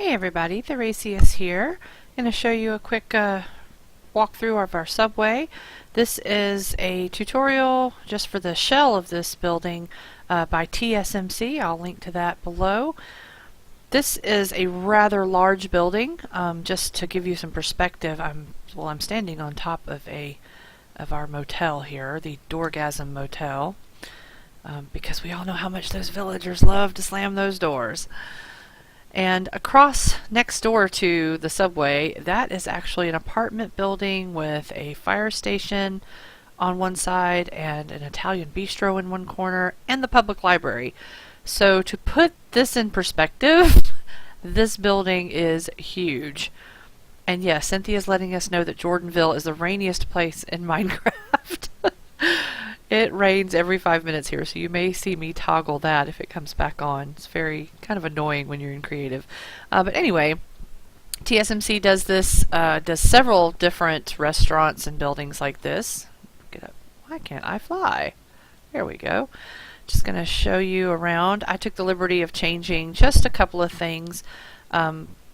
Hey everybody, Theresias here. I'm going to show you a quick walkthrough of our subway. This is a tutorial just for the shell of this building by TSMC. I'll link to that below. This is a rather large building. Just to give you some perspective, I'm standing on top of our motel here, the Dorgasm Motel, because we all know how much those villagers love to slam those doors. And across next door to the subway, that is actually an apartment building with a fire station on one side and an Italian bistro in one corner and the public library. So to put this in perspective, this building is huge. And yes, Cynthia's letting us know that Jordanville is the rainiest place in Minecraft. It rains every 5 minutes here, so you may see me toggle that if it comes back on. It's very kind of annoying when you're in creative. But anyway, TSMC does this, does several different restaurants and buildings like this. Get up. Why can't I fly? There we go. Just going to show you around. I took the liberty of changing just a couple of things.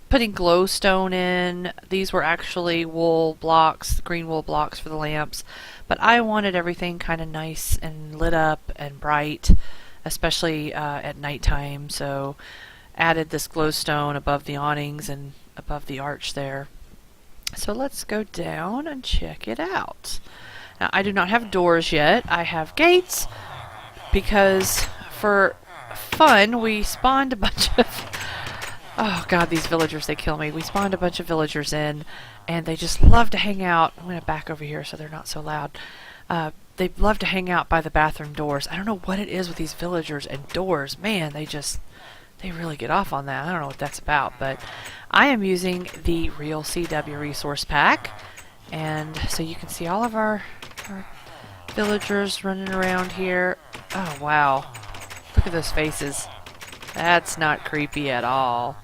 Putting glowstone in. These were actually wool blocks, green wool blocks for the lamps. But I wanted everything kind of nice and lit up and bright, especially at nighttime. So added this glowstone above the awnings and above the arch there. So let's go down and check it out. Now I do not have doors yet. I have gates because for fun we spawned a bunch of... Oh god, these villagers, they kill me. We spawned a bunch of villagers in, and they just love to hang out. I'm going to back over here so they're not so loud. They love to hang out by the bathroom doors. I don't know what it is with these villagers and doors. Man, they really get off on that. I don't know what that's about, but I am using the Real CW Resource Pack, and so you can see all of our villagers running around here. Oh, wow. Look at those faces. That's not creepy at all.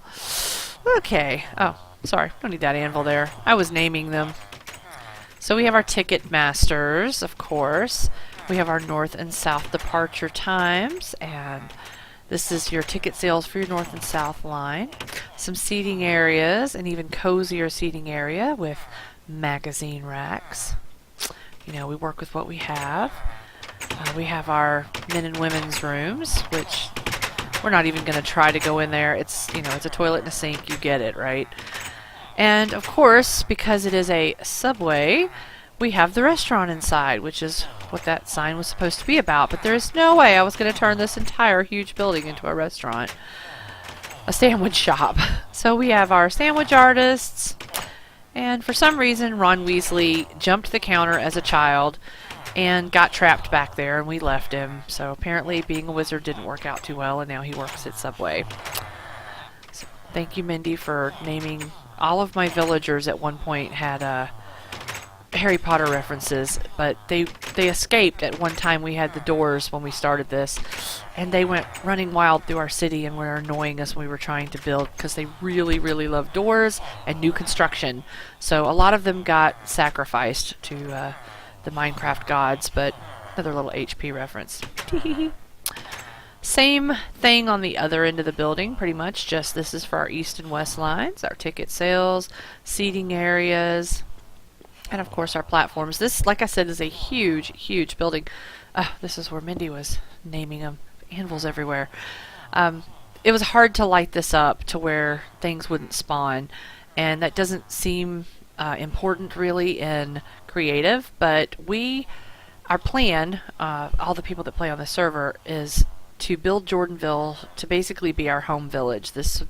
Okay. Oh, sorry. Don't need that anvil there. I was naming them. So we have our ticket masters, of course. We have our north and south departure times, and this is your ticket sales for your north and south line. Some seating areas, and even cozier seating area with magazine racks. You know, we work with what we have. We have our men and women's rooms, which... we're not even going to try to go in there. It's, you know, it's a toilet and a sink. You get it, right? And, of course, because it is a subway, we have the restaurant inside, which is what that sign was supposed to be about. But there is no way I was going to turn this entire huge building into a restaurant. A sandwich shop. So we have our sandwich artists. And for some reason, Ron Weasley jumped the counter as a child and got trapped back there, and we left him. So apparently being a wizard didn't work out too well, and now he works at Subway. So thank you, Mindy, for naming all of my villagers. At one point had Harry Potter references, but they escaped at one time. We had the doors when we started this, and they went running wild through our city and were annoying us when we were trying to build, because they really, really love doors and new construction. So a lot of them got sacrificed to the Minecraft gods, but another little HP reference. Same thing on the other end of the building, pretty much, just this is for our east and west lines, our ticket sales, seating areas, and of course our platforms. This, like I said, is a huge, huge building. This is where Mindy was naming them. Anvils everywhere. It was hard to light this up to where things wouldn't spawn, and that doesn't seem important really in creative, but our plan, all the people that play on the server, is to build Jordanville to basically be our home village. This,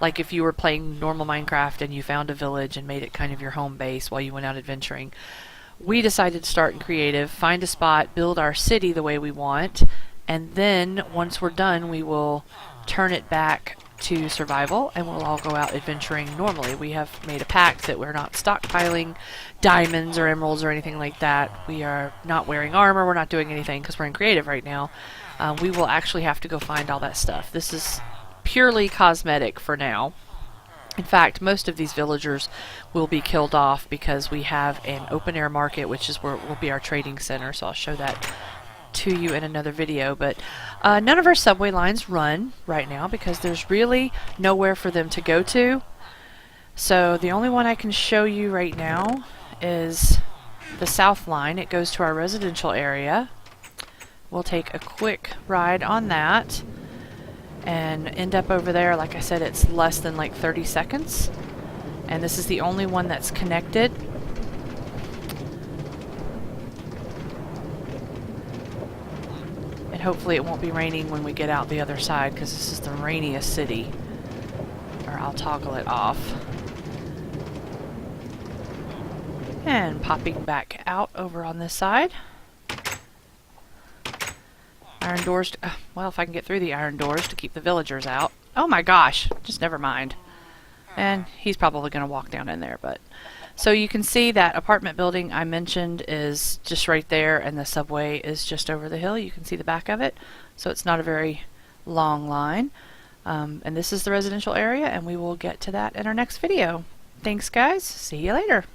like if you were playing normal Minecraft and you found a village and made it kind of your home base while you went out adventuring. We decided to start in creative, find a spot, build our city the way we want, and then once we're done, we will turn it back to survival, and we'll all go out adventuring normally. We have made a pact that we're not stockpiling diamonds or emeralds or anything like that. We are not wearing armor. We're not doing anything because we're in creative right now. We will actually have to go find all that stuff. This is purely cosmetic for now. In fact, most of these villagers will be killed off because we have an open air market, which is where will be our trading center. So I'll show that to you in another video, but none of our subway lines run right now because there's really nowhere for them to go to. So the only one I can show you right now is the South Line. It goes to our residential area. We'll take a quick ride on that and end up over there. Like I said, it's less than like 30 seconds. And this is the only one that's connected. And hopefully it won't be raining when we get out the other side, because this is the rainiest city. Or I'll toggle it off. And popping back out over on this side. Iron doors, well, if I can get through the iron doors to keep the villagers out. Oh my gosh, just never mind. And he's probably going to walk down in there, but... So you can see that apartment building I mentioned is just right there, and the subway is just over the hill. You can see the back of it, so it's not a very long line. And this is the residential area, and we will get to that in our next video. Thanks, guys. See you later.